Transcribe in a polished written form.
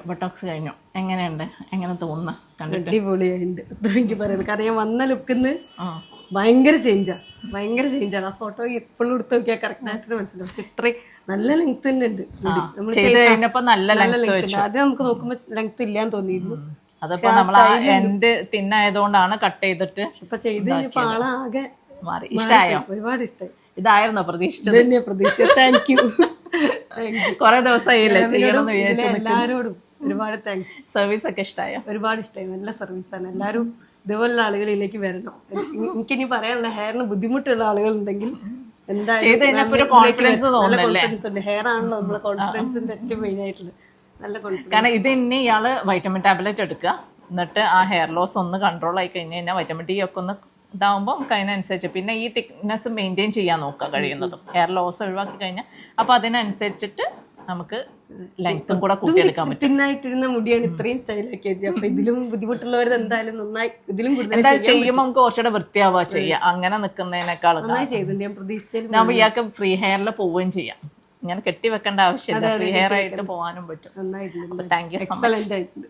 Botox കഴിഞ്ഞു. എങ്ങനെയുണ്ട്? എങ്ങനെ തോന്നുന്നു കണ്ടിട്ട്? അടിപൊളിയായിട്ടുണ്ട്. അത്ര എനിക്ക് പറയുന്നത്. കാരണം ഞാൻ വന്ന ലുക്കിന്ന് ഭയങ്കര ചേഞ്ചാണ്. ആ ഫോട്ടോ എപ്പോഴും എടുത്ത് നോക്കിയാൽ കറക്റ്റ് ആയിട്ട് മനസ്സിലാവും. പക്ഷെ ഇത്രയും നല്ല ലെങ്ത് തന്നെ ഉണ്ട്. നമ്മൾ ചെയ്ത് കഴിഞ്ഞപ്പോ നല്ല ലെങ്ത് ലെങ്ത് ആദ്യം നമുക്ക് നോക്കുമ്പോൾ ലെങ്ത് ഇല്ലാന്ന് തോന്നിയിരുന്നു. അതിപ്പോ നമ്മൾ എൻഡ് തിന്നായതുകൊണ്ടാണ് കട്ട് ചെയ്തിട്ട് ഇപ്പൊ ചെയ്ത് കഴിഞ്ഞപ്പോ ആളാകെ മാറി. ഇഷ്ടായോ? ഒരുപാട് ഇഷ്ടമായി. ഇതായിരുന്നോ പ്രതീക്ഷിച്ചത്? തന്നെ പ്രതീക്ഷിച്ചത്. Thank you. കൊറേ ദിവസമായില്ലേ ചെയ്യണമെന്ന് വിചാരിച്ചു. എല്ലാരോടും ഒരുപാട് താങ്ക്സ്. സർവീസ് ഒക്കെ ഇഷ്ടായോ? ഒരുപാട് ഇഷ്ടമായി. നല്ല സർവീസാണ്. എല്ലാവരും ഇതുപോലുള്ള ആളുകളിലേക്ക് വരണം. എനിക്കിനി പറയാനുള്ള ഹെയറിന് ബുദ്ധിമുട്ടുള്ള ആളുകൾ ഉണ്ടെങ്കിൽ എന്തായാലും കോൺഫിഡൻസ് തോന്നുന്നല്ലേ? ഹെയർ ആണല്ലോ നമ്മളെ കോൺഫിഡൻസിന്റെ ഏറ്റവും മെയിൻ ആയിട്ടുള്ളത്. നല്ല കോൺഫിഡൻസ്. കാരണം ഇത് ഇനി ഇയാള് വൈറ്റമിൻ ടാബ്ലറ്റ് എടുക്കുക, എന്നിട്ട് ആ ഹെയർ ലോസ് ഒന്ന് കൺട്രോൾ ആയി കഴിഞ്ഞ് കഴിഞ്ഞാൽ വൈറ്റമിൻ ഡി ഒക്കെ ഒന്ന് ഇതാവുമ്പോൾ നമുക്ക് അതിനനുസരിച്ച് പിന്നെ ഈ തിക്നെസ് മെയിൻറ്റെയിൻ ചെയ്യാൻ നോക്കുക കഴിയുന്നതും. ഹെയർ ലോസ് ഒഴിവാക്കി കഴിഞ്ഞാൽ അപ്പൊ അതിനനുസരിച്ചിട്ട് നമുക്ക് ലെങ്ത്തും കൂടെ കൂട്ടിയെടുക്കാൻ പറ്റും. തിന്നായിട്ടിരുന്ന മുടിയാണ് ഇത്രയും സ്റ്റൈലാക്കിയത്. അപ്പൊ ഇതിലും ബുദ്ധിമുട്ടുള്ളവർ എന്തായാലും നന്നായി ഇതിലും എന്തായാലും ചെയ്യുമ്പോൾ നമുക്ക് കുറച്ചുകൂടെ വൃത്തിയാവുക ചെയ്യാം. അങ്ങനെ നിൽക്കുന്നതിനേക്കാൾ നന്നായി ചെയ്തിട്ടുണ്ട്. ഞാൻ പ്രതീക്ഷിച്ചാലും ഞാൻ ഇയാൾക്ക് ഫ്രീ ഹെയറിൽ പോവുകയും ചെയ്യാം. ഇങ്ങനെ കെട്ടി വെക്കേണ്ട ആവശ്യമില്ല. ഫ്രീ ഹെയർ ആയിട്ട് പോകാനും പറ്റും. നന്നായിട്ടുണ്ട്. Thank you so much. Excellent ആയിട്ടുണ്ട്.